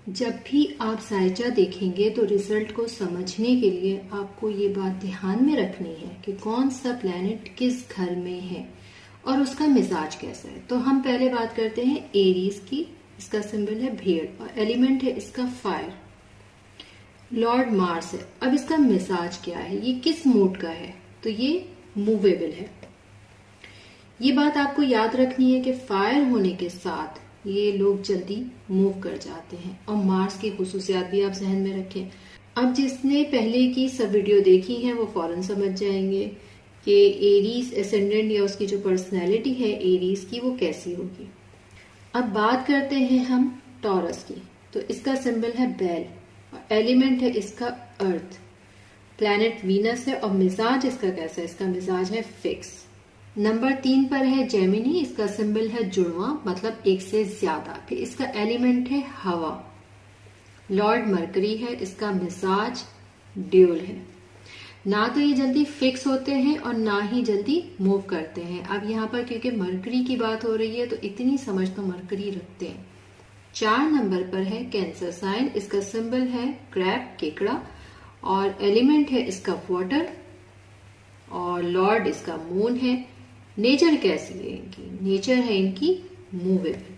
जब भी आप जायचा देखेंगे तो रिजल्ट को समझने के लिए आपको ये बात ध्यान में रखनी है कि कौन सा प्लैनेट किस घर में है और उसका मिजाज कैसा है। तो हम पहले बात करते हैं एरीज की। इसका सिंबल है भेड़ और एलिमेंट है इसका फायर। लॉर्ड मार्स है। अब इसका मिजाज क्या है, ये किस मूड का है, तो ये मूवेबल है। ये बात आपको याद रखनी है कि फायर होने के साथ ये लोग जल्दी मूव कर जाते हैं और मार्स की खुसूसियात भी आप जहन में रखें। अब जिसने पहले की सब वीडियो देखी है वो फौरन समझ जाएंगे कि एरीज एसेंडेंट या उसकी जो पर्सनैलिटी है एरीज की वो कैसी होगी। अब बात करते हैं हम टॉरस की। तो इसका सिंबल है बैल और एलिमेंट है इसका अर्थ। प्लैनेट वीनस है और मिजाज इसका कैसा है, इसका मिजाज है फिक्स। नंबर 3 पर है जेमिनी। इसका सिंबल है जुड़वा, मतलब एक से ज्यादा। फिर इसका एलिमेंट है हवा। लॉर्ड मरकरी है। इसका मिजाज ड्यूल है। ना तो ये जल्दी फिक्स होते हैं और ना ही जल्दी मूव करते हैं। अब यहाँ पर क्योंकि मरकरी की बात हो रही है तो इतनी समझ तो मरकरी रखते हैं। 4 नंबर पर है कैंसर साइन। इसका सिंबल है क्रैब, केकड़ा, और एलिमेंट है इसका वाटर और लॉर्ड इसका मून है। नेचर कैसी है इनकी, नेचर है इनकी मूवेबल।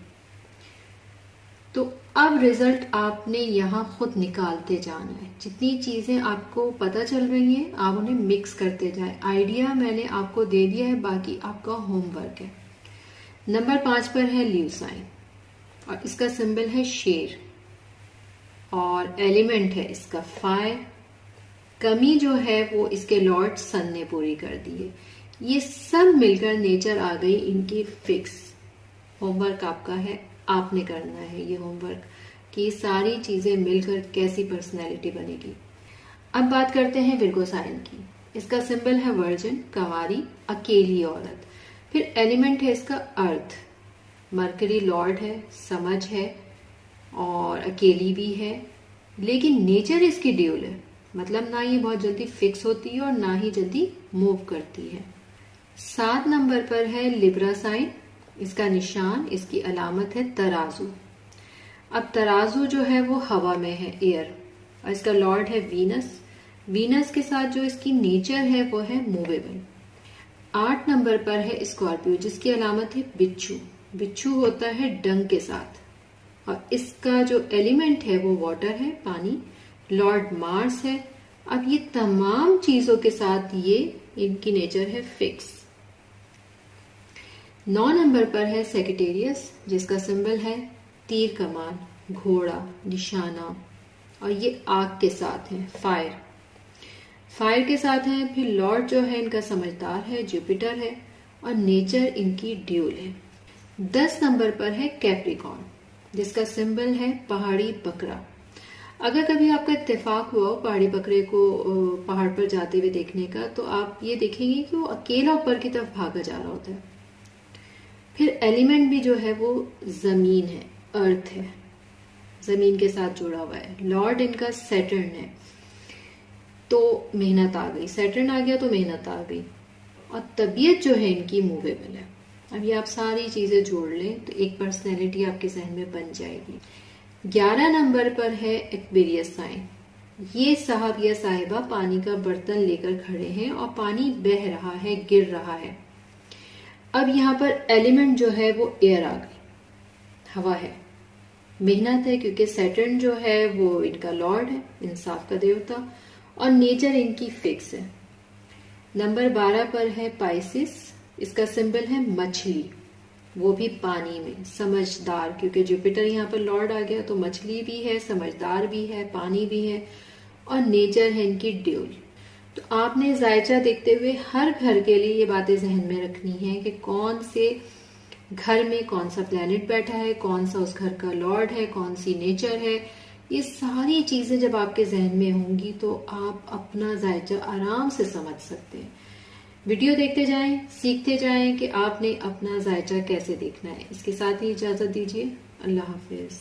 तो अब रिजल्ट आपने यहां खुद निकालते जाना है। जितनी चीजें आपको पता चल रही हैं आप उन्हें मिक्स करते जाएं। आइडिया मैंने आपको दे दिया है, बाकी आपका होमवर्क है। नंबर 5 पर है लीव साइन और इसका सिंबल है शेर और एलिमेंट है इसका फायर। कमी जो है वो इसके लॉर्ड सन ने पूरी कर दी है। ये सब मिलकर नेचर आ गई इनकी फिक्स। होमवर्क आपका है, आपने करना है ये होमवर्क कि सारी चीजें मिलकर कैसी पर्सनैलिटी बनेगी। अब बात करते हैं विर्गो साइन की। इसका सिंबल है वर्जिन, कंवारी, अकेली औरत। फिर एलिमेंट है इसका अर्थ। मरकरी लॉर्ड है, समझ है और अकेली भी है, लेकिन नेचर इसकी ड्यूल है, मतलब ना ये बहुत जल्दी फिक्स होती है और ना ही जल्दी मूव करती है। 7 नंबर पर है लिब्रा साइन। इसका निशान, इसकी अलामत है तराजू। अब तराजू जो है वो हवा में है, एयर, और इसका लॉर्ड है वीनस। वीनस के साथ जो इसकी नेचर है वो है मूवेबल। 8 नंबर पर है स्कॉर्पियो जिसकी अलामत है बिच्छू। बिच्छू होता है डंग के साथ और इसका जो एलिमेंट है वो वाटर है, पानी। लॉर्ड मार्स है। अब ये तमाम चीजों के साथ ये इनकी नेचर है फिक्स। 9 नंबर पर है सेक्रेटेरियस जिसका सिंबल है तीर कमान, घोड़ा, निशाना, और ये आग के साथ है, फायर। फायर के साथ है। फिर लॉर्ड जो है इनका समझदार है, जुपिटर है, और नेचर इनकी ड्यूल है। 10 नंबर पर है कैप्रिकॉर्न जिसका सिंबल है पहाड़ी बकरा। अगर कभी आपका इत्तेफाक हुआ हो पहाड़ी बकरे को पहाड़ पर जाते हुए देखने का, तो आप ये देखेंगे कि वो अकेला ऊपर की तरफ भागा जा रहा होता है। फिर एलिमेंट भी जो है वो जमीन है, अर्थ है, जमीन के साथ जुड़ा हुआ है। लॉर्ड इनका सैटर्न है, तो मेहनत आ गई, सैटर्न आ गया तो मेहनत आ गई। और तबीयत जो है इनकी मूवेबल है। अब ये आप सारी चीजें जोड़ लें तो एक पर्सनैलिटी आपके जहन में बन जाएगी। 11 नंबर पर है एक्वेरियस साइन। ये साहब या साहिबा पानी का बर्तन लेकर खड़े हैं और पानी बह रहा है, गिर रहा है। अब यहाँ पर एलिमेंट जो है वो एयर आ गई, हवा है। मेहनत है क्योंकि सैटर्न जो है वो इनका लॉर्ड है, इंसाफ का देवता, और नेचर इनकी फिक्स है। नंबर 12 पर है पाइसिस। इसका सिंबल है मछली, वो भी पानी में, समझदार, क्योंकि जुपिटर यहाँ पर लॉर्ड आ गया तो मछली भी है, समझदार भी है, पानी भी है, और नेचर है इनकी ड्यूल। तो आपने जायचा देखते हुए हर घर के लिए ये बातें जहन में रखनी है कि कौन से घर में कौन सा प्लैनेट बैठा है, कौन सा उस घर का लॉर्ड है, कौन सी नेचर है। ये सारी चीजें जब आपके जहन में होंगी तो आप अपना जायचा आराम से समझ सकते हैं। वीडियो देखते जाएं, सीखते जाएं कि आपने अपना जायचा कैसे देखना है। इसके साथ ही इजाजत दीजिए। अल्लाह हाफिज।